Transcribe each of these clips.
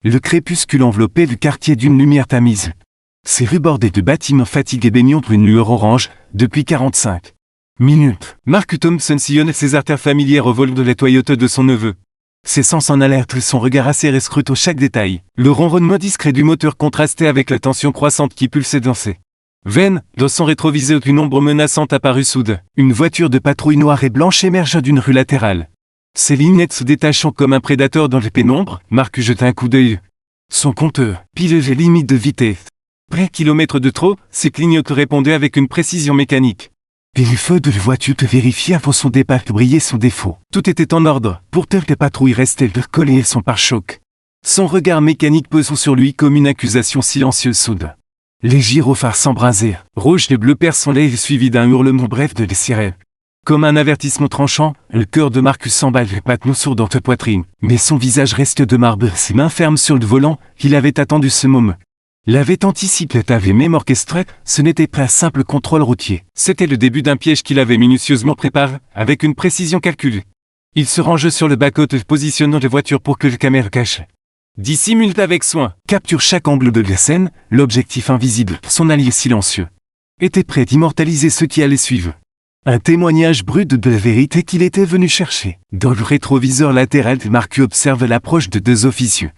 Le crépuscule enveloppait le quartier d'une lumière tamise. Ses rues bordées de bâtiments fatigués baignant d'une lueur orange, depuis 45 minutes. Mark Thompson sillonne ses artères familières au vol de la Toyota de son neveu. Ses sens en alerte, son regard acéré scrutant chaque détail. Le ronronnement discret du moteur contrastait avec la tension croissante qui pulsait dans ses veines. Dans son rétroviseur, une ombre menaçante apparut soudain. Une voiture de patrouille noire et blanche émergea d'une rue latérale. Ses lunettes se détachant comme un prédateur dans les pénombres, Mark jeta un coup d'œil. Son compteur pilait les limites de vitesse. Près kilomètres de trop, ses clignotes répondaient avec une précision mécanique. Et le feu de la voiture te vérifiait avant son départ que brillait son défaut. Tout était en ordre, pourtant la patrouille restait de coller son pare-choc. Son regard mécanique pesant sur lui comme une accusation silencieuse soudain. Les gyrophares s'embrasèrent, rouge et bleu perçant l'air suivi d'un hurlement bref de la sirène. Comme un avertissement tranchant, le cœur de Marcus s'emballe patnou sourdante de poitrine, mais son visage restait de marbre, ses mains fermes sur le volant, qu'il avait attendu ce moment. L'avait anticipé, avait même orchestré, ce n'était pas un simple contrôle routier. C'était le début d'un piège qu'il avait minutieusement préparé, avec une précision calculée. Il se rangeait sur le bas-côté, positionnant les voitures pour que les caméras cachent. Dissimule avec soin, capture chaque angle de la scène, l'objectif invisible, son allié silencieux. Était prêt d'immortaliser ce qui allait suivre. Un témoignage brut de la vérité qu'il était venu chercher. Dans le rétroviseur latéral, Marcus observe l'approche de deux officiers.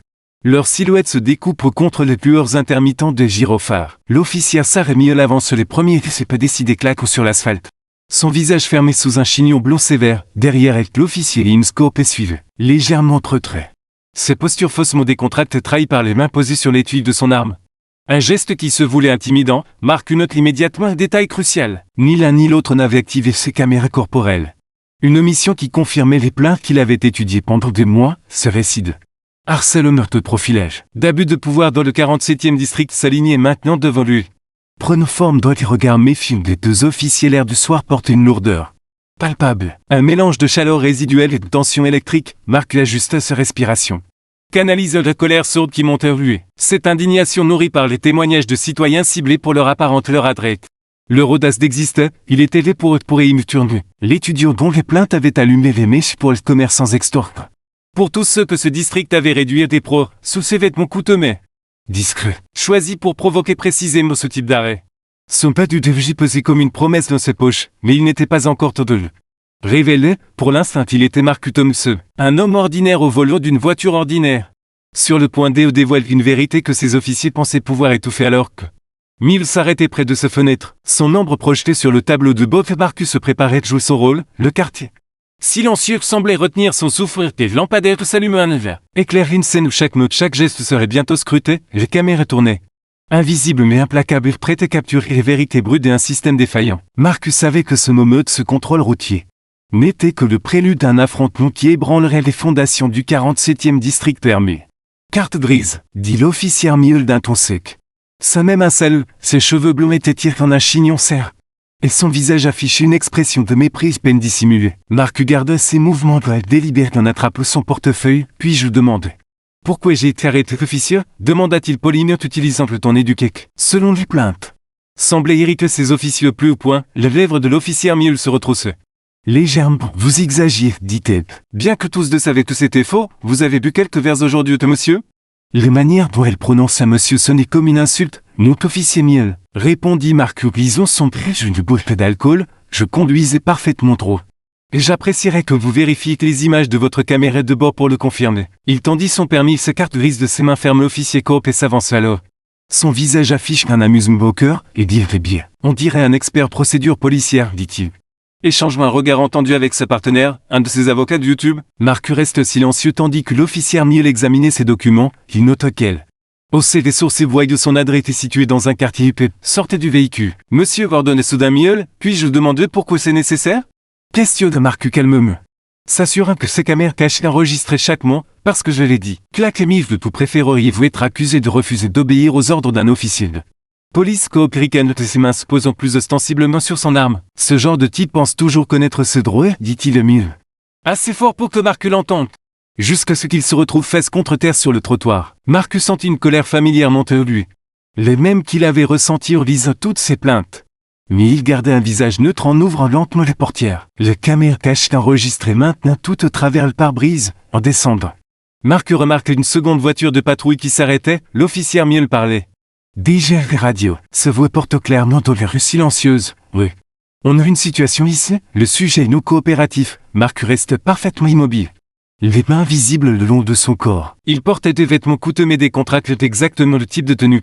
Leur silhouette se découpe contre les lueurs intermittentes des gyrophares. L'officier s'arrête mieux avance les premiers et s'est pas décidé claque sur l'asphalte. Son visage fermé sous un chignon blond sévère, derrière elle l'officier et une scope suivait, légèrement retrait. Ses postures faussement décontractées trahies par les mains posées sur l'étui de son arme. Un geste qui se voulait intimidant, Mark note immédiatement un détail crucial. Ni l'un ni l'autre n'avait activé ses caméras corporelles. Une omission qui confirmait les plaintes qu'il avait étudiées pendant des mois, ce récit de harcèlement de profilage, d'abus de pouvoir dans le 47e district s'alignait maintenant devant lui. Prenant forme dans les regards méfiants des deux officiers, l'air du soir portait une lourdeur palpable. Un mélange de chaleur résiduelle et de tension électrique, Mark ajusta sa respiration. Canalisa la colère sourde qui montait en lui. Cette indignation nourrie par les témoignages de citoyens ciblés pour leur apparente leur adresse. Leur audace d'exister, il était là pour y tourner. L'étudiant dont les plaintes avaient allumé les mèches pour les commerçants extorqués. Pour tous ceux que ce district avait réduit à des pros, sous ses vêtements coûteux discrets, choisis pour provoquer précisément ce type d'arrêt. Son pas du DFJ pesait comme une promesse dans ses poches, mais il n'était pas encore temps de le révélé. Pour l'instant, il était Mark Thompson, un homme ordinaire au volant d'une voiture ordinaire. Sur le point de dévoile une vérité que ses officiers pensaient pouvoir étouffer alors que Mill s'arrêtait près de sa fenêtre, son ombre projetée sur le tableau de bord. Marcus se préparait de jouer son rôle, le quartier silencieux semblait retenir son souffle et le lampadaire s'alluma un verre. Éclaire une scène où chaque mot, chaque geste serait bientôt scruté, les caméras tournaient. Invisible mais implacable, prêt à capturer les vérités brutes et un système défaillant. Marcus savait que ce moment de ce contrôle routier n'était que le prélude d'un affrontement qui ébranlerait les fondations du 47e district permis. Carte grise, dit l'officier Miel d'un ton sec. Sa même incelle, ses cheveux blonds étaient tirés en un chignon serre. Et son visage affichait une expression de mépris peine dissimulée. Mark garda ses mouvements délibérés en attrapant son portefeuille, puis je demandai. Pourquoi j'ai été arrêté, officier demanda-t-il poliment utilisant le ton éduqué. Selon les plaintes. Semblait irriter ses officiers au plus haut point, les lèvres de l'officier Miel se retroussaient. Légèrement, vous exagérez, dit-elle. Bien que tous deux savaient que c'était faux, vous avez bu quelques verres aujourd'hui, monsieur? Les manières dont elle prononça monsieur sonnaient comme une insulte. Non, officier Miel, répondit Mark, lisons son prix, je ne bois pas d'alcool, je conduisais parfaitement trop. Et j'apprécierais que vous vérifiez les images de votre caméra de bord pour le confirmer. Il tendit son permis, sa carte grise de ses mains fermes. L'officier coop et s'avance alors. Son visage affiche un amusement au cœur, et dit bien. On dirait un expert procédure policière, dit-il. Échangeant un regard entendu avec sa partenaire, un de ses avocats de YouTube. Mark reste silencieux tandis que l'officier Miel examinait ses documents. Il nota qu'elle haussait les sourcils, voyait son adresse était situé dans un quartier huppé. Sortez du véhicule. Monsieur ordonnait soudain Miel, puis-je demander pourquoi c'est nécessaire? Question de Mark calmement. S'assurant que ses caméras cachées enregistraient chaque mot, parce que je l'ai dit. Claque émise de tout préféreriez-vous être accusé de refuser d'obéir aux ordres d'un officier de police coopéricane de ses mains se posant plus ostensiblement sur son arme. Ce genre de type pense toujours connaître ce droit, dit-il Miel. Assez fort pour que Mark l'entende. Jusqu'à ce qu'il se retrouve face contre terre sur le trottoir. Mark sentit une colère familière monter en lui. Les mêmes qu'il avait ressentis en lisant toutes ses plaintes. Mais il gardait un visage neutre en ouvrant lentement les portières. Les caméras cachées enregistraient maintenant tout au travers le pare-brise, en descendant. Marc remarque une seconde voiture de patrouille qui s'arrêtait, l'officier mieux parlait. DGR radio, sa voix porte clairement dans les rues silencieuses. Oui. On a une situation ici, le sujet est non coopératif. Marc reste parfaitement immobile. Les mains visibles le long de son corps. Il portait des vêtements coûteux mais décontractent exactement le type de tenue.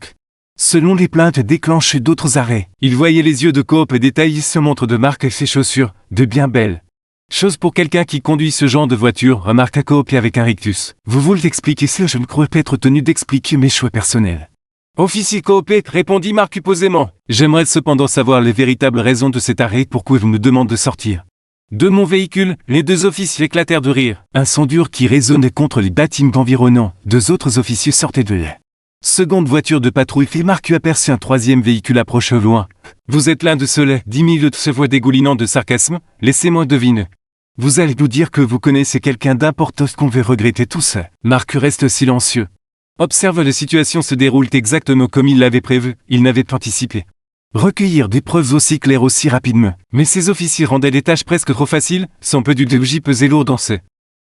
Selon les plaintes déclenchées d'autres arrêts, il voyait les yeux de Coop détailler se montre de Marc et ses chaussures, de bien belles. Chose pour quelqu'un qui conduit ce genre de voiture, remarqua Coop avec un rictus. Vous voulez expliquer ça? Je ne crois pas être tenu d'expliquer mes choix personnels. Officier Coop, répondit Marc posément. J'aimerais cependant savoir les véritables raisons de cet arrêt, pourquoi vous me demandez de sortir. De mon véhicule, les deux officiers éclatèrent de rire. Un son dur qui résonnait contre les bâtiments environnants. Deux autres officiers sortaient de là. Seconde voiture de patrouille fait Marc aperçut un troisième véhicule approcher au loin. Vous êtes l'un de ceux-là, dit-il de se voix dégoulinant de sarcasme. Laissez-moi deviner. Vous allez nous dire que vous connaissez quelqu'un d'important qu'on veut regretter tout ça. Marc reste silencieux. Observe la situation se déroule exactement comme il l'avait prévu, il n'avait pas anticipé. Recueillir des preuves aussi claires aussi rapidement. Mais ces officiers rendaient les tâches presque trop faciles, son peu d'idéologie pesait lourd dans ses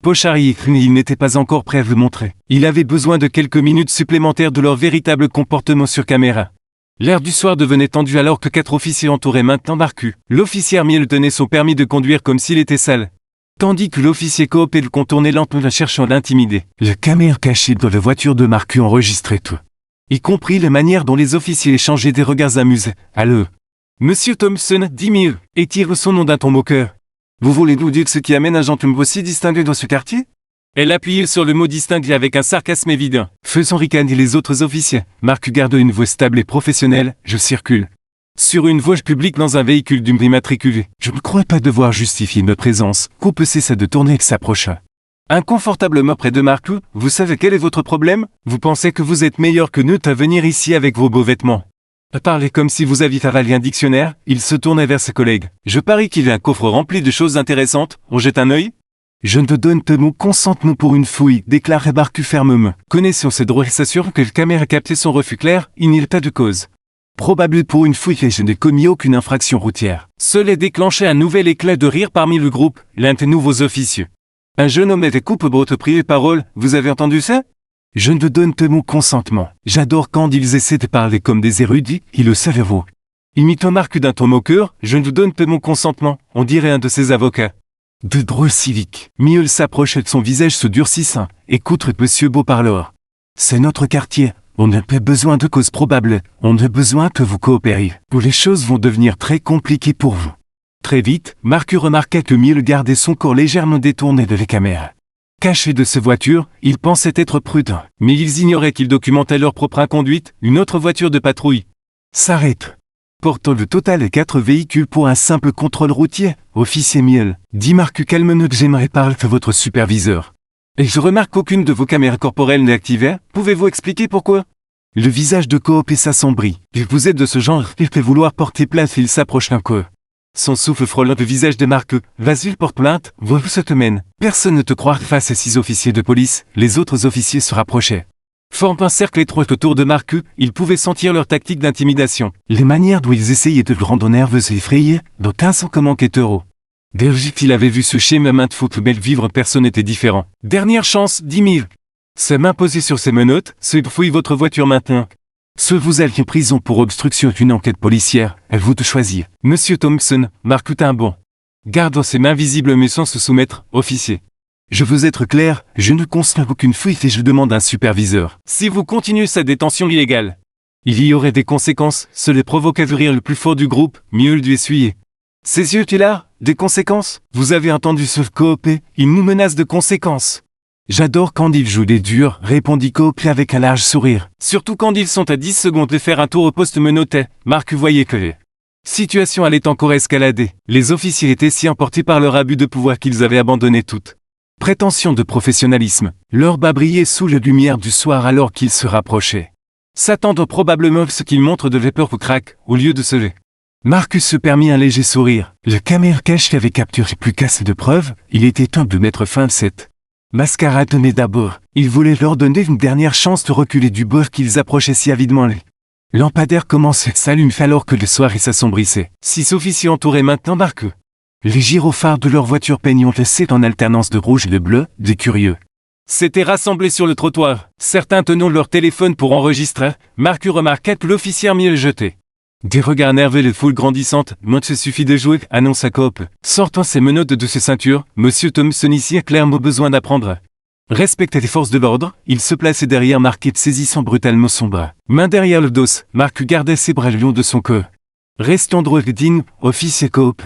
poches arrière, mais il n'était pas encore prêt à le montrer. Il avait besoin de quelques minutes supplémentaires de leur véritable comportement sur caméra. L'air du soir devenait tendu alors que 4 officiers entouraient maintenant Marcu. L'officier Miel tenait son permis de conduire comme s'il était sale. Tandis que l'officier Coop le contournait lentement cherchant à l'intimider. La caméra cachée dans la voiture de Marcu enregistrait tout. Y compris la manière dont les officiers échangeaient des regards amusés. Allô. Monsieur Thompson, dit Miel, et tire son nom d'un ton moqueur. Vous voulez nous dire ce qui amène un gentilhomme aussi distingué dans ce quartier? Elle appuyait sur le mot distingué avec un sarcasme évident. Faisant ricaner les autres officiers, Marc garde une voix stable et professionnelle, je circule sur une voie publique dans un véhicule d'immatriculé. Je ne crois pas devoir justifier ma présence. Coupe cessa de tourner et s'approcha. Inconfortablement près de Marc, vous savez quel est votre problème? Vous pensez que vous êtes meilleur que nous à venir ici avec vos beaux vêtements. Parlez comme si vous aviez avalé un dictionnaire, il se tournait vers ses collègues. Je parie qu'il y a un coffre rempli de choses intéressantes, on jette un œil? Je ne te donne pas mon consentement pour une fouille, déclarait Marc fermement. Connaissant ses droits et s'assure que la caméra captait son refus clair, il n'y a pas de cause. Probable pour une fouille et je n'ai commis aucune infraction routière. Cela déclenchait un nouvel éclat de rire parmi le groupe, l'un des nouveaux officiers. Un jeune homme était coupe-brotte prié parole, vous avez entendu ça? Je ne donne que mon consentement. J'adore quand ils essaient de parler comme des érudits, ils le savent vous. Imitant Marc d'un ton moqueur, je ne donne que mon consentement, on dirait un de ses avocats. De drôle civique. Miel s'approchait de son visage se durcissant. Écoute, monsieur Beauparleur. C'est notre quartier. On n'a pas besoin de causes probables. On a besoin que vous coopériez. Ou les choses vont devenir très compliquées pour vous. Très vite, Marc remarqua que Miel gardait son corps légèrement détourné de la caméra. Caché de sa voiture, ils pensaient être prudents. Mais ils ignoraient qu'ils documentaient leur propre inconduite. Une autre voiture de patrouille s'arrête. Portant le total de 4 véhicules pour un simple contrôle routier, officier Miel, dit Marc calmement que j'aimerais parler de votre superviseur. Et je remarque qu'aucune de vos caméras corporelles n'est activée, pouvez-vous expliquer pourquoi? Le visage de Coop s'assombrit. Vous êtes de ce genre, il peut vouloir porter plainte et il s'approche un peu. Son souffle frôlant le visage de Marc, vas-y porte plainte, vois où ça te mène. Personne ne te croit face à 6 officiers de police, les autres officiers se rapprochaient. Formant un cercle étroit autour de Marc, ils pouvaient sentir leur tactique d'intimidation. Les manières dont ils essayaient de le rendre nerveux et effrayé, dont un sang comme enquêteur. Dergic, il avait vu ce schéma maintes fois mais le vivre personne n'était différent. Dernière chance, 10 000. Sa main posée sur ses menottes, se fouille votre voiture maintenant. Ce vous alliez en prison pour obstruction d'une enquête policière, elle vous de choisir. Monsieur Thompson, Marc un bon. Gardant ses mains visibles mais sans se soumettre, officier. Je veux être clair, je ne constate aucune fuite et je demande un superviseur. Si vous continuez cette détention illégale, il y aurait des conséquences, cela provoqua le rire le plus fort du groupe, mieux le dû essuyer. Ses yeux là, des conséquences? Vous avez entendu ce Coop, il nous menace de conséquences. J'adore quand ils jouent des durs, répondit Coop avec un large sourire. Surtout quand ils sont à 10 secondes de faire un tour au poste menotté. Marc voyait que la situation allait encore escalader. Les officiers étaient si emportés par leur abus de pouvoir qu'ils avaient abandonné toute prétention de professionnalisme. Leur bas brillait sous la lumière du soir alors qu'ils se rapprochaient. S'attendant probablement à ce qu'ils montrent de vapeur ou crack, au lieu de se lever. Marcus se permit un léger sourire. Le caméra cache avait capturé plus qu'assez de preuves, il était temps de mettre fin à cette mascarade, mais d'abord, il voulait leur donner une dernière chance de reculer du bord qu'ils approchaient si avidement. Les lampadaires commençaient à s'allumer alors que le soir s'assombrissait. 6 officiers entouraient maintenant Marc. Les gyrophares de leur voiture peignant laissés en alternance de rouge et de bleu, des curieux s'étaient rassemblés sur le trottoir, certains tenant leur téléphone pour enregistrer. Marcus remarqua que l'officier m'y le jetait. Des regards nerveux et de foule grandissante. Moi, il suffit de jouer, annonça Coop. Sortant ses menottes de ses ceintures, Monsieur Thompson ici a clairement besoin d'apprendre. Respecter les forces de l'ordre, il se plaçait derrière Mark et saisissant brutalement son bras. Main derrière le dos, Mark gardait ses bras le long de son cou. Restons droits et dignes, officier Coop.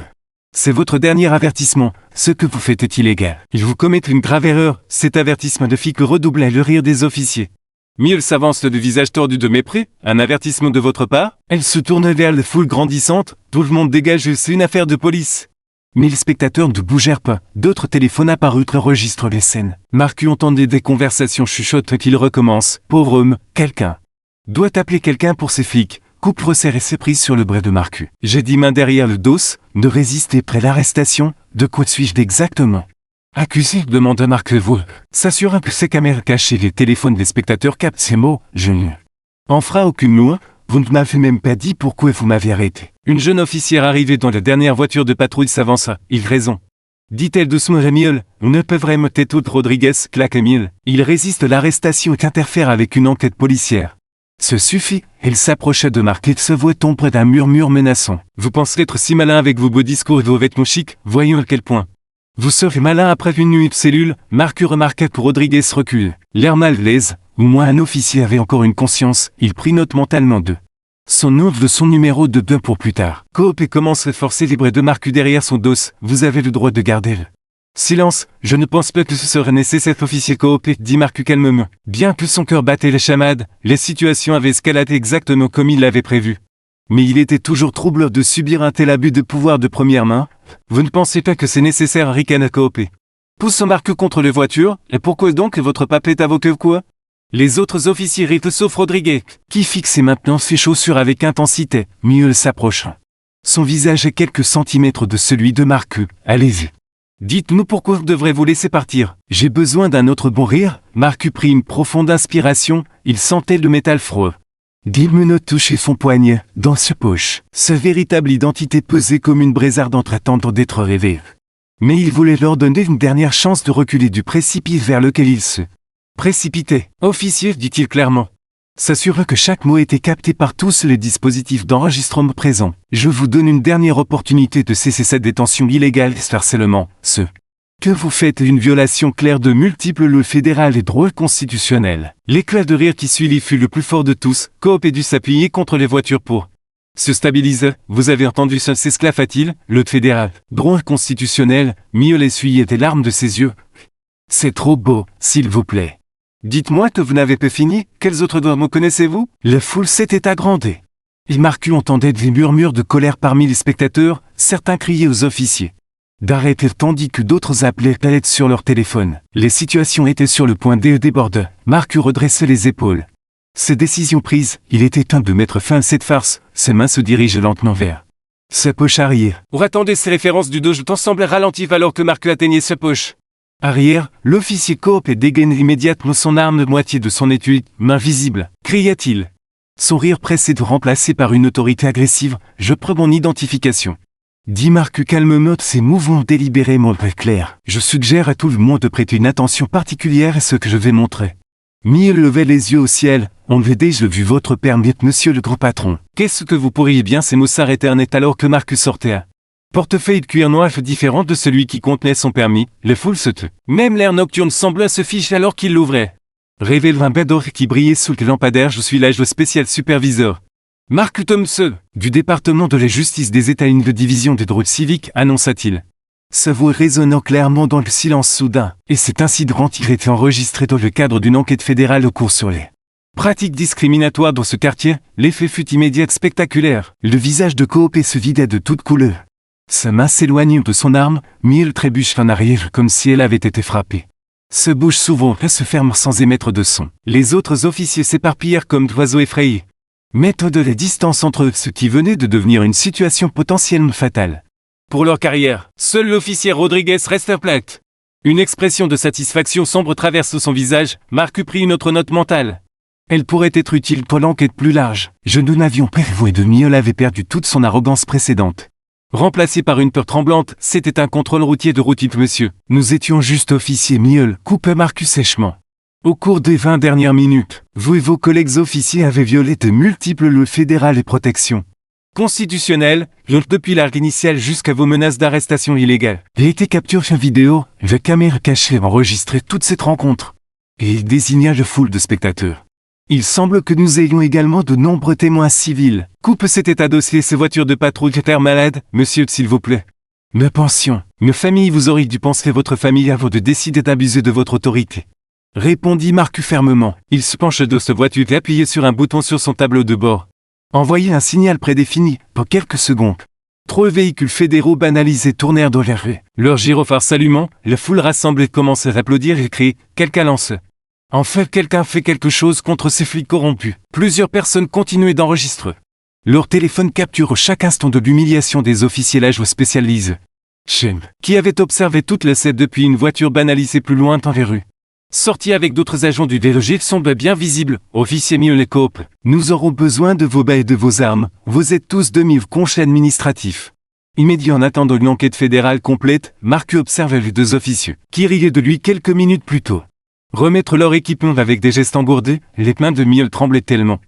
C'est votre dernier avertissement, ce que vous faites est illégal. Vous commettez une grave erreur, cet avertissement ne fit que redoubler le rire des officiers. Miel s'avance le visage tordu de mépris, un avertissement de votre part? Elle se tourne vers la foule grandissante, tout le monde dégage, c'est une affaire de police. Mais les spectateurs ne bougèrent pas, d'autres téléphones apparurent enregistrent les scènes. Marcus entendait des conversations chuchotes qu'il recommence. Pauvre homme, quelqu'un doit appeler quelqu'un pour ses flics. Coupe resserrait ses prises sur le bras de Marcus. J'ai dit main derrière le dos, ne résistez près l'arrestation, de quoi suis-je exactement? Accusé, demanda Marcus vous, s'assurant que ses caméras cachées les téléphones des spectateurs captent ces mots, je ne en fera aucune loi, vous ne m'avez même pas dit pourquoi vous m'avez arrêté. Une jeune officière arrivée dans la dernière voiture de patrouille s'avança, il raison. Dit-elle doucement à Miel, on ne peut vraiment têter Rodriguez, claque Miel. Il résiste à l'arrestation et interfère avec une enquête policière. Ce suffit, elle s'approcha de Mark et se voit tomber d'un murmure menaçant. Vous pensez être si malin avec vos beaux discours et vos vêtements chics, voyons à quel point. Vous serez malin après une nuit de cellule, Marcus remarqua que Rodriguez recule. L'air mal à l'aise, au moins un officier avait encore une conscience, il prit note mentalement de son nom de son numéro de bain pour plus tard. Coop et commence à forcer les bras de Marcus derrière son dos, vous avez le droit de garder le silence, je ne pense pas que ce serait nécessaire officier Coop, dit Marcus calmement. Bien que son cœur battait les chamades, la situation avait escaladé exactement comme il l'avait prévu. Mais il était toujours troublé de subir un tel abus de pouvoir de première main. Vous ne pensez pas que c'est nécessaire, ricana Coop. Poussant Marcus contre les voitures, et pourquoi donc votre pape est avocat ou quoi? Les autres officiers rient sauf Rodriguez, qui fixait maintenant ses chaussures avec intensité, Miel s'approcha. Son visage est quelques centimètres de celui de Marcus, allez-y. Dites-nous pourquoi vous devrez vous laisser partir. J'ai besoin d'un autre bon rire. Marcus prit une profonde inspiration, il sentait le métal froid. 10 menottes touchaient son poignet, dans sa poche. Sa véritable identité pesait comme une braise ardente attendre d'être révélée. Mais il voulait leur donner une dernière chance de reculer du précipice vers lequel il se précipitait. Officier, dit-il clairement. S'assurer que chaque mot était capté par tous les dispositifs d'enregistrement présents. Je vous donne une dernière opportunité de cesser cette détention illégale, ce harcèlement, ce que vous faites est une violation claire de multiples lois fédérales et droits constitutionnels. L'éclat de rire qui suivit fut le plus fort de tous. Coop a dû s'appuyer contre les voitures pour se stabiliser. Vous avez entendu ça, s'esclaffa-t-il, le fédéral, droit constitutionnel, Miel essuyait des larmes de ses yeux. C'est trop beau, s'il vous plaît. Dites-moi que vous n'avez pas fini, quels autres mots connaissez-vous? La foule s'était agrandée. Et Marcus entendait des murmures de colère parmi les spectateurs, certains criaient aux officiers d'arrêter tandis que d'autres appelaient à l'aide sur leur téléphone. Les situations étaient sur le point de déborder. Marcus redressait les épaules. Ses décisions prises, il était temps de mettre fin à cette farce. Ses mains se dirigeaient lentement vers sa poche arrière. Pour attendre ces références du dos, le temps semblait ralenti alors que Marcus atteignait sa poche arrière, l'officier Coop dégaine immédiatement son arme de moitié de son étui, main visible, cria-t-il. Son rire pressé de remplacer par une autorité agressive, je prends mon identification. Dit Marcus calmement, ses mouvements délibérément très clairs. Je suggère à tout le monde de prêter une attention particulière à ce que je vais montrer. Miel levait les yeux au ciel, on avait déjà vu votre permis, monsieur le grand patron. Qu'est-ce que vous pourriez bien, ces mots s'arrêtèrent net alors que Marcus sortait à portefeuille de cuir noir différent de celui qui contenait son permis, le foule se tut. Même l'air nocturne semblait se ficher alors qu'il l'ouvrait. Révèle un bec d'or qui brillait sous le lampadaire, je suis l'agent spécial superviseur. Marcus Thompson, du département de la justice des États-Unis de division des droits civiques, annonça-t-il. Sa voix résonnant clairement dans le silence soudain, et cet incident il était enregistré dans le cadre d'une enquête fédérale au cours sur les pratiques discriminatoires dans ce quartier, l'effet fut immédiat spectaculaire. Le visage de Coop se vidait de toute couleur. Sa main s'éloignait de son arme, Miel trébuche en arrière comme si elle avait été frappée. Se bouge souvent et se ferme sans émettre de son. Les autres officiers s'éparpillèrent comme d'oiseaux effrayés. Mettant de la distance entre eux, ce qui venait de devenir une situation potentiellement fatale. Pour leur carrière, seul l'officier Rodriguez reste intact. Une expression de satisfaction sombre traverse son visage, Marcus prit une autre note mentale. Elle pourrait être utile pour l'enquête plus large. Nous n'avions pas avoué de Miel avait perdu toute son arrogance précédente. Remplacé par une peur tremblante, c'était un contrôle routier de routine, monsieur. Nous étions juste officiers, miaule, coupa Marcus sèchement. Au cours des 20 dernières minutes, vous et vos collègues officiers avez violé de multiples lois fédérales et protections constitutionnelles, depuis l'arrêt initial jusqu'à vos menaces d'arrestation illégale. Il a été capturé en vidéo, la caméra cachée a enregistré toute cette rencontre. Et il désigna le foule de spectateurs. Il semble que nous ayons également de nombreux témoins civils. Coupe s'était adossé ces voitures de patrouille terre malade, monsieur, s'il vous plaît. Nos pensions, nos familles, vous auriez dû penser votre famille avant de décider d'abuser de votre autorité. Répondit Marcus fermement. Il se penche de sa voiture et appuyait sur un bouton sur son tableau de bord. Envoyait un signal prédéfini, pour quelques secondes. 3 véhicules fédéraux banalisés tournèrent dans la rue. Leurs gyrophares s'allumant, la foule rassemblée commençait à applaudir et crier « Quelqu'un lance !» Enfin, quelqu'un fait quelque chose contre ces flics corrompus. Plusieurs personnes continuaient d'enregistrer. Leur téléphone capture chaque instant de l'humiliation des officiers la joie spécialisés. Shem, qui avait observé toute la scène depuis une voiture banalisée plus loin dans les rues. Sorti avec d'autres agents du DRG semble bien visible. Officier Miole Coop, nous aurons besoin de vos bas et de vos armes. Vous êtes tous demi-conchés administratifs. Immédiat en attendant une enquête fédérale complète, Marcus observa les 2 officiers, qui riaient de lui quelques minutes plus tôt. Remettre leur équipement avec des gestes engourdés, les mains de Miole tremblaient tellement.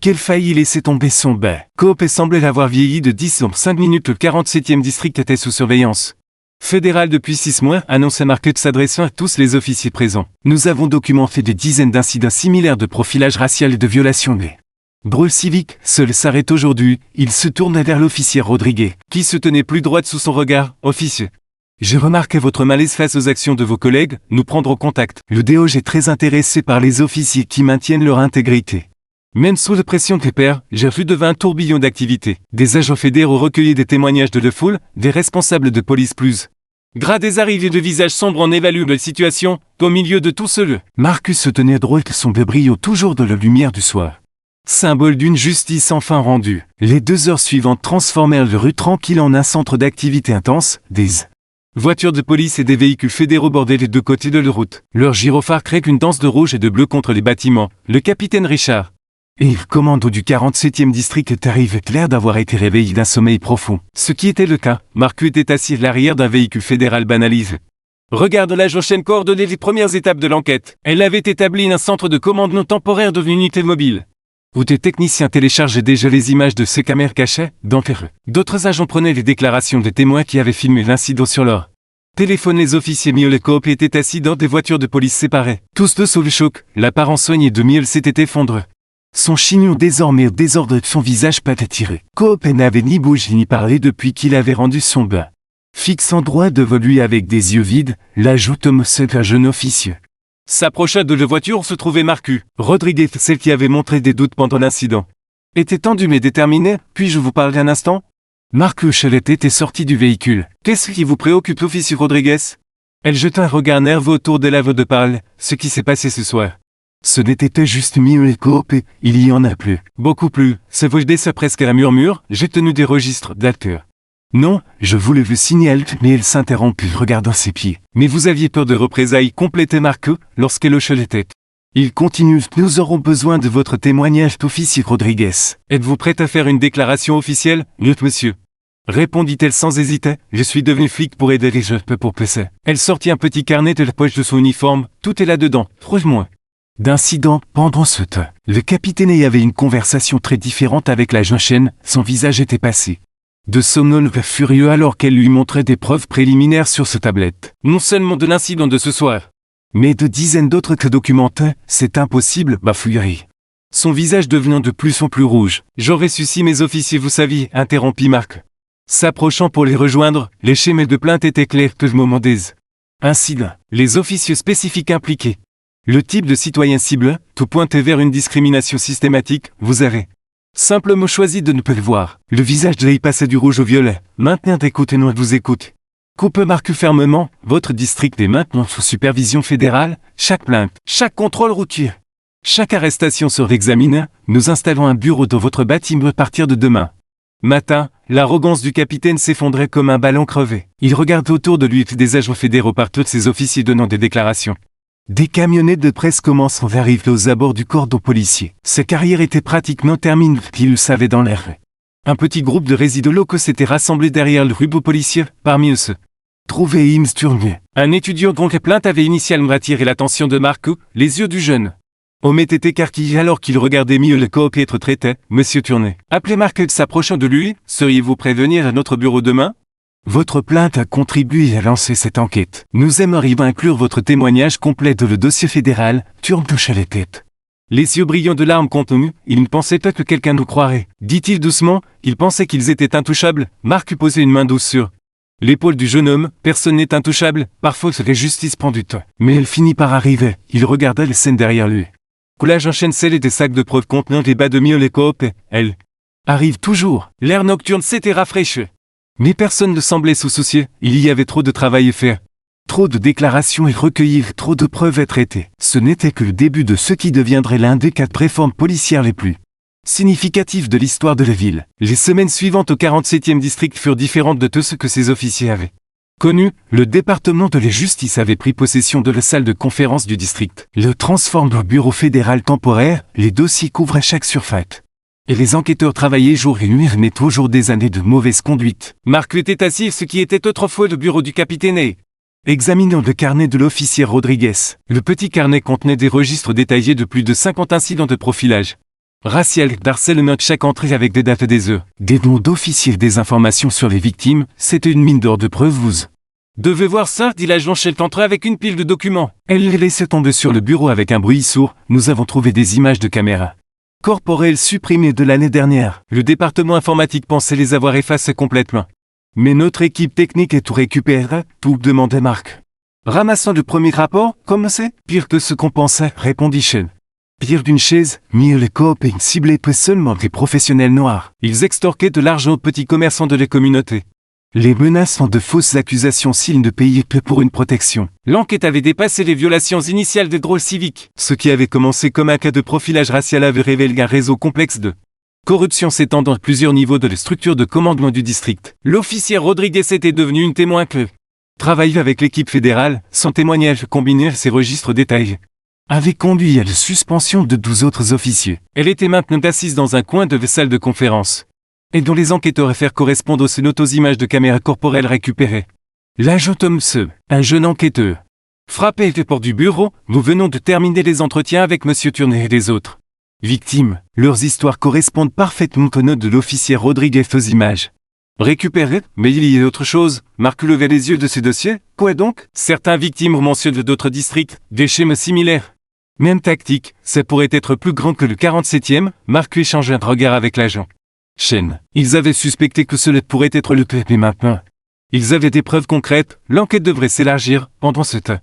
Quelle faille il laissait tomber son bas. Coop semblait l'avoir vieilli de 10 en 5 minutes. Le 47e district était sous surveillance fédérale depuis 6 mois, annonça Marcus s'adressant à tous les officiers présents. Nous avons documenté des dizaines d'incidents similaires de profilage racial et de violation des brûles civiques. Seul s'arrête aujourd'hui. Il se tourna vers l'officier Rodriguez, qui se tenait plus droite sous son regard. Officier. J'ai remarqué votre malaise face aux actions de vos collègues, nous prendrons contact. Le DOJ est très intéressé par les officiers qui maintiennent leur intégrité. Même sous la pression des pairs, j'ai vu devant un tourbillon d'activités. Des agents fédéraux recueillaient des témoignages de la foule, des responsables de police plus gradés arrivés de visages sombres en évaluant la situation, au milieu de tout ce. Marcus se tenait droit que son brio toujours de la lumière du soir. Symbole d'une justice enfin rendue. Les 2 heures suivantes transformèrent la rue tranquille en un centre d'activité intense, des voitures de police et des véhicules fédéraux bordaient les 2 côtés de la route. Leurs gyrophares créent une danse de rouge et de bleu contre les bâtiments. Le capitaine Richard et le commando du 47e district est arrivé l'air d'avoir été réveillé d'un sommeil profond. Ce qui était le cas, Marcus était assis à l'arrière d'un véhicule fédéral banalisé. Regarde l'agent Chen coordonnait les premières étapes de l'enquête. Elle avait établi un centre de commandement temporaire de l'unité mobile, où des techniciens téléchargeaient déjà les images de ces caméras cachées dans les rues. D'autres agents prenaient les déclarations des témoins qui avaient filmé l'incident sur leur téléphone. Les officiers Miole Coop étaient assis dans des voitures de police séparées. Tous 2 sous le choc, l'apparence soignée de Miole s'était effondrée. Son chignon désormais au désordre de son visage tiré. Coop n'avait ni bougé ni parlé depuis qu'il avait rendu son bain. Fixant droit devant lui avec des yeux vides, l'ajoute Thomas, un jeune officier. S'approcha de la voiture où se trouvait Marcus. Rodriguez, celle qui avait montré des doutes pendant l'incident, était tendue mais déterminée. Puis-je vous parler un instant? Marcus Chalet était sorti du véhicule. Qu'est-ce qui vous préoccupe, officier Rodriguez? Elle jeta un regard nerveux autour de l'aveu de parler. Ce qui s'est passé ce soir. Ce n'était juste Miole Coop, il y en a plus. Beaucoup plus. Ça vous ça presque à la murmure, j'ai tenu des registres d'acteurs. Non, je voulais vous signaler, mais elle s'interrompit regardant ses pieds. Mais vous aviez peur de représailles, complétait Marcus, lorsqu'elle hochait la tête. Il continue, nous aurons besoin de votre témoignage, officier Rodriguez. Êtes-vous prête à faire une déclaration officielle, monsieur? Répondit-elle sans hésiter, je suis devenu flic pour aider les jeunes pour passer. Elle sortit un petit carnet de la poche de son uniforme, tout est là-dedans, trouve-moi. D'incident, pendant ce temps, le capitaine avait une conversation très différente avec l'agent Chen, son visage était passé de somnolent furieux alors qu'elle lui montrait des preuves préliminaires sur sa tablette. Non seulement de l'incident de ce soir, mais de dizaines d'autres que documentés, c'est impossible, bafouillerie. Son visage devenant de plus en plus rouge. J'aurais su si mes officiers vous saviez, interrompit Marc. S'approchant pour les rejoindre, les schémas de plainte étaient clairs que le moment des incidents. Les officiers spécifiques impliqués. Le type de citoyen cible, tout pointait vers une discrimination systématique, vous avez simplement choisi de ne pas le voir. Le visage de l'œil passait du rouge au violet. Maintenant écoutez-nous, vous écoute. Coupe Marcus fermement, votre district est maintenant sous supervision fédérale, chaque plainte, chaque contrôle routier, chaque arrestation sera examinée, nous installons un bureau dans votre bâtiment à partir de demain. Matin, l'arrogance du capitaine s'effondrait comme un ballon crevé. Il regarde autour de lui des agents fédéraux par tous ses officiers donnant des déclarations. Des camionnettes de presse commencent à arriver aux abords du cordon policier. Sa carrière était pratiquement terminée, il le savait dans l'air. Un petit groupe de résidents locaux s'était rassemblé derrière le ruban policier, parmi eux se trouvait Ims Turnier. Un étudiant dont la plainte avait initialement attiré l'attention de Marco, les yeux du jeune homme étaient écarquillés alors qu'il regardait mieux le coop être traité, Monsieur Turnet. Appelez Marc s'approchant de lui, seriez-vous prêt à venir à notre bureau demain? Votre plainte a contribué à lancer cette enquête. Nous aimerions inclure votre témoignage complet dans le dossier fédéral, Turne touche à la tête. Les yeux brillants de larmes contenues, il ne pensait pas que quelqu'un nous croirait. Dit-il doucement, il pensait qu'ils étaient intouchables. Marc posait une main douce sur l'épaule du jeune homme. Personne n'est intouchable, parfois la justice prend du temps. Mais elle finit par arriver, il regarda les scènes derrière lui. Coulage enchaîne celle et des sacs de preuves contenant des bas de mieux les coop, elle arrive toujours. L'air nocturne s'était rafraîchi. Mais personne ne semblait se soucier, il y avait trop de travail à faire. Trop de déclarations et recueillir, trop de preuves à traiter. Ce n'était que le début de ce qui deviendrait l'un des 4 réformes policières les plus significatives de l'histoire de la ville. Les semaines suivantes au 47e district furent différentes de tout ce que ses officiers avaient connu. Le département de la justice avait pris possession de la salle de conférence du district. Le transforme en bureau fédéral temporaire, les dossiers couvraient chaque surface. Et les enquêteurs travaillaient jour et nuit mais toujours des années de mauvaise conduite. Marc était assis ce qui était autrefois le bureau du capitaine. Examinant le carnet de l'officier Rodriguez. Le petit carnet contenait des registres détaillés de plus de 50 incidents de profilage racial, d'harcèlement, chaque entrée avec des dates des heures, des noms d'officiers, des informations sur les victimes. C'était une mine d'or de preuves. Vous devez voir ça, dit l'agent Shelt entré avec une pile de documents. Elle les laissait tomber sur le bureau avec un bruit sourd. Nous avons trouvé des images de caméras corporelles supprimées de l'année dernière. Le département informatique pensait les avoir effacées complètement. Mais notre équipe technique est tout récupérée, tout demandait Marc. Ramassant le premier rapport, comme c'est pire que ce qu'on pensait, répondit Shell. Pire d'une chaise, mieux les coop et ciblaient peu seulement des professionnels noirs. Ils extorquaient de l'argent aux petits commerçants de la communauté. Les menaçant de fausses accusations s'ils ne payaient peu pour une protection. L'enquête avait dépassé les violations initiales des droits civiques. Ce qui avait commencé comme un cas de profilage racial avait révélé un réseau complexe de corruption s'étendant à plusieurs niveaux de la structure de commandement du district. L'officier Rodriguez était devenu une témoin clé. Travailler avec l'équipe fédérale, son témoignage combiné à ses registres détaillés, avait conduit à la suspension de 12 autres officiers. Elle était maintenant assise dans un coin de la salle de conférence, et dont les enquêteurs affaires correspondent aux images de caméras corporelles récupérées. L'agent Thompson, un jeune enquêteur, frappait les portes du bureau. Nous venons de terminer les entretiens avec Monsieur Turner et les autres victimes. Leurs histoires correspondent parfaitement aux notes de l'officier Rodriguez aux images récupérées. Mais il y a autre chose. Marc levait les yeux de ces dossiers. Quoi donc? Certains victimes mentionnent d'autres districts, des schémas similaires. Même tactique, ça pourrait être plus grand que le 47e. Marc échangeait un regard avec l'agent Shen. Ils avaient suspecté que cela pourrait être le cas, mais maintenant, ils avaient des preuves concrètes. L'enquête devrait s'élargir pendant ce temps.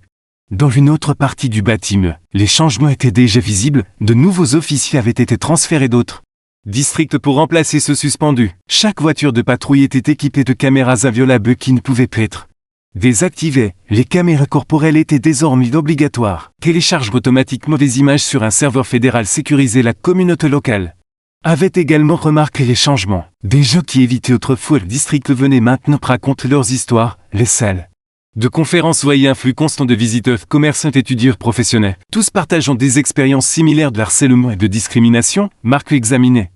Dans une autre partie du bâtiment, les changements étaient déjà visibles. De nouveaux officiers avaient été transférés d'autres districts pour remplacer ceux suspendus. Chaque voiture de patrouille était équipée de caméras inviolables qui ne pouvaient pas être désactivées. Les caméras corporelles étaient désormais obligatoires. Télécharge automatiquement des images sur un serveur fédéral sécurisé. La communauté locale avait également remarqué les changements. Des gens qui évitaient autrefois le district venaient maintenant raconter leurs histoires. Les salles de conférences voyaient un flux constant de visiteurs, commerçants, étudiants, professionnels, tous partageant des expériences similaires de harcèlement et de discrimination. Marc examinait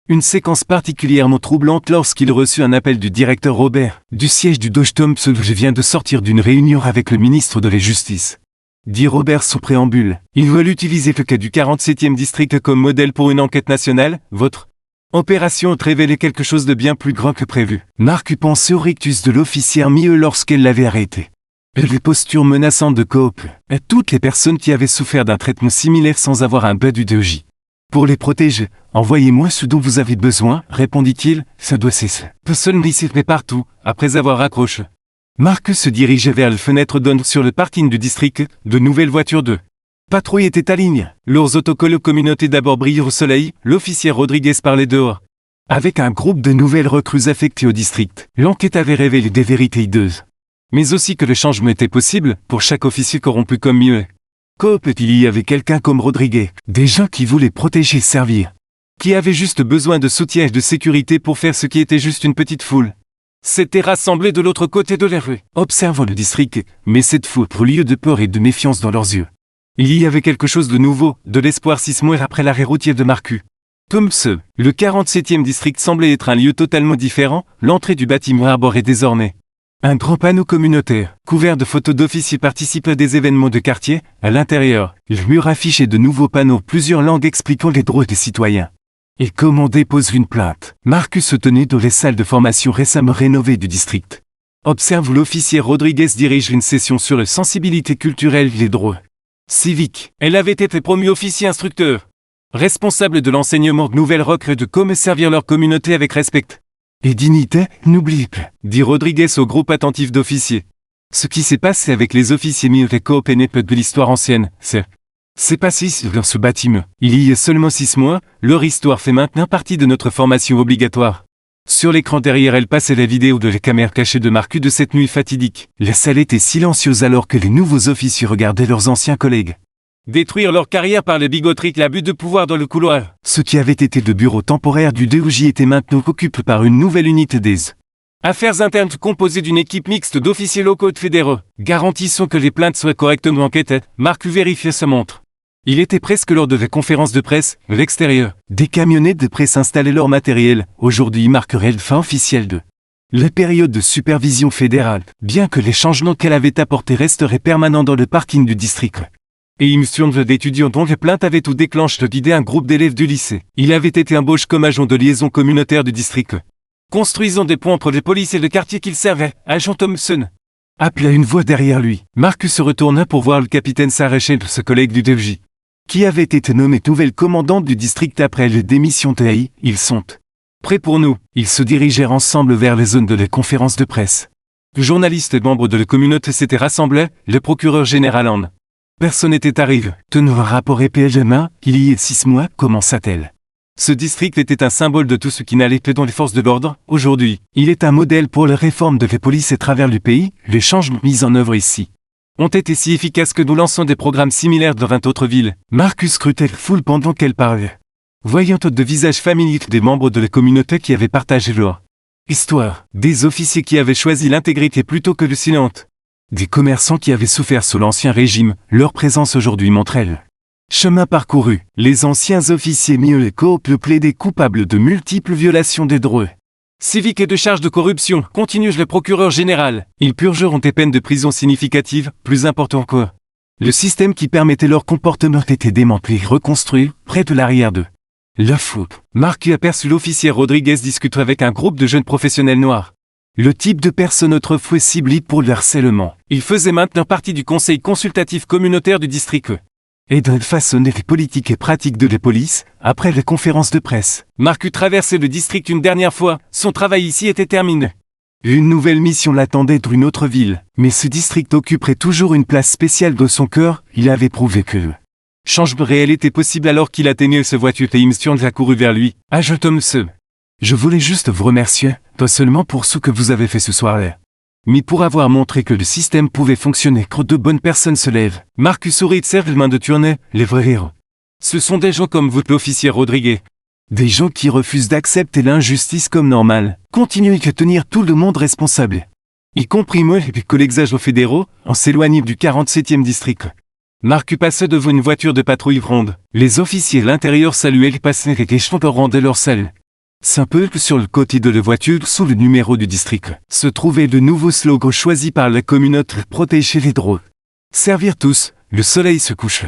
une séquence particulièrement troublante lorsqu'il reçut un appel du directeur Robert, du siège du Dodge Thompson. Je viens de sortir d'une réunion avec le ministre de la Justice, dit Robert sous préambule. Ils veulent utiliser le cas du 47e district comme modèle pour une enquête nationale. Votre opération a révélé quelque chose de bien plus grand que prévu. Marc eut pensé au rictus de l'officière mieux lorsqu'elle l'avait arrêté. Les postures menaçantes de coop, à toutes les personnes qui avaient souffert d'un traitement similaire sans avoir un bas d'idéologie. Pour les protéger, envoyez-moi ce dont vous avez besoin, répondit-il. Ça doit cesser. Personne ici mais partout, après avoir raccroché. Marc se dirigeait vers la fenêtre donnant sur le parking du district. De nouvelles voitures de patrouille étaient alignées. Leurs autocollants communauté d'abord brillaient au soleil. L'officier Rodriguez parlait dehors avec un groupe de nouvelles recrues affectées au district. L'enquête avait révélé des vérités hideuses, mais aussi que le changement était possible pour chaque officier corrompu comme mieux. Coop, il y avait quelqu'un comme Rodriguez, des gens qui voulaient protéger et servir, qui avaient juste besoin de soutien et de sécurité pour faire ce qui était juste une petite foule. S'étaient rassemblés de l'autre côté de la rue, observant le district, mais cette foule pour lieu de peur et de méfiance dans leurs yeux. Il y avait quelque chose de nouveau, de l'espoir 6 mois après l'arrêt routier de Marcu. Tomse, le 47e district semblait être un lieu totalement différent, l'entrée du bâtiment arborait désormais un grand panneau communautaire, couvert de photos d'officiers participant à des événements de quartier. À l'intérieur, le mur affichait de nouveaux panneaux plusieurs langues expliquant les droits des citoyens. Et comment déposer une plainte? Marcus se tenait dans les salles de formation récemment rénovées du district. Observe où l'officier Rodriguez dirige une session sur la sensibilité culturelle et les droits civiques. Elle avait été promue officier instructeur, responsable de l'enseignement de nouvelles recrues de comment servir leur communauté avec respect et dignité, n'oublie pas, dit Rodriguez au groupe attentif d'officiers. Ce qui s'est passé avec les officiers militaires coopénèpes de l'histoire ancienne, c'est passé dans ce bâtiment. Il y a seulement 6 mois, leur histoire fait maintenant partie de notre formation obligatoire. Sur l'écran derrière elle passait la vidéo de la caméra cachée de Marcus de cette nuit fatidique. La salle était silencieuse alors que les nouveaux officiers regardaient leurs anciens collègues détruire leur carrière par le bigoterie, l'abus de pouvoir dans le couloir. Ce qui avait été le bureau temporaire du DOJ était maintenant occupé par une nouvelle unité des affaires internes composée d'une équipe mixte d'officiers locaux de fédéraux. Garantissons que les plaintes soient correctement enquêtées. Marcus vérifiait sa montre. Il était presque lors de la conférence de presse, à l'extérieur. Des camionnettes de presse installaient leur matériel. Aujourd'hui marquerait la fin officielle de la période de supervision fédérale, bien que les changements qu'elle avait apportés resteraient permanents dans le parking du district. Et il me semble d'étudiants dont les plaintes avaient tout déclenché d'idée un groupe d'élèves du lycée. Il avait été embauché comme agent de liaison communautaire du district, construisant des ponts entre les polices et le quartier qu'il servait. Agent Thompson appela une voix derrière lui. Marcus se retourna pour voir le capitaine Sarah Shane, ce collègue du DOJ, qui avait été nommé nouvelle commandante du district après la démission de AI. Ils sont prêts pour nous. Ils se dirigèrent ensemble vers les zones de la conférence de presse. Les journalistes et membres de la communauté s'étaient rassemblés, le procureur général en personne n'était arrivé. Tenant un rapport épais de main, il y a 6 mois, commença-t-elle. Ce district était un symbole de tout ce qui n'allait pas dans les forces de l'ordre. Aujourd'hui, il est un modèle pour la réforme de la police à travers le pays. Les changements mis en œuvre ici ont été si efficaces que nous lançons des programmes similaires dans 20 autres villes. Marcus scrutait la foule pendant qu'elle parlait, voyant de visages familiers des membres de la communauté qui avaient partagé leur histoire, des officiers qui avaient choisi l'intégrité plutôt que le silence, des commerçants qui avaient souffert sous l'ancien régime. Leur présence aujourd'hui montrait le chemin parcouru. Les anciens officiers militaires plaidaient coupables de multiples violations des droits civiques et de charges de corruption, continue le procureur général. Ils purgeront des peines de prison significatives. Plus important encore, le système qui permettait leur comportement était démantelé et reconstruit près de l'arrière de la foule. Marcus aperçut l'officier Rodriguez discuter avec un groupe de jeunes professionnels noirs. Le type de personne autrefois ciblée pour le harcèlement. Il faisait maintenant partie du conseil consultatif communautaire du district. Et de façonner les politiques et pratiques de la police, après la conférence de presse. Marcus traversait le district une dernière fois, son travail ici était terminé. Une nouvelle mission l'attendait dans une autre ville, mais ce district occuperait toujours une place spéciale dans son cœur. Il avait prouvé que le changement réel était possible alors qu'il atteignait sa voiture et Imstion a couru vers lui. Agent Thompson, je voulais juste vous remercier, pas seulement pour ce que vous avez fait ce soir-là, mais pour avoir montré que le système pouvait fonctionner quand de bonnes personnes se lèvent. Marcus sourit de serre les mains de tourner, les vrais héros. Ce sont des gens comme vous, l'officier Rodriguez. Des gens qui refusent d'accepter l'injustice comme normale. Continuez à tenir tout le monde responsable, y compris moi et les collègues agents fédéraux, en s'éloignant du 47e district. Marcus passait devant une voiture de patrouille ronde. Les officiers à l'intérieur saluaient les passagers et rendaient leur salle. Simple sur le côté de la voiture, sous le numéro du district, se trouvait le nouveau slogan choisi par la communauté: protéger les droits. Servir tous. Le soleil se couche.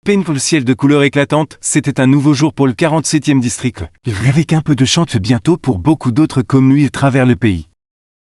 Peigne le ciel de couleurs éclatantes, c'était un nouveau jour pour le 47e district. Avec un peu de chance bientôt pour beaucoup d'autres communes à travers le pays.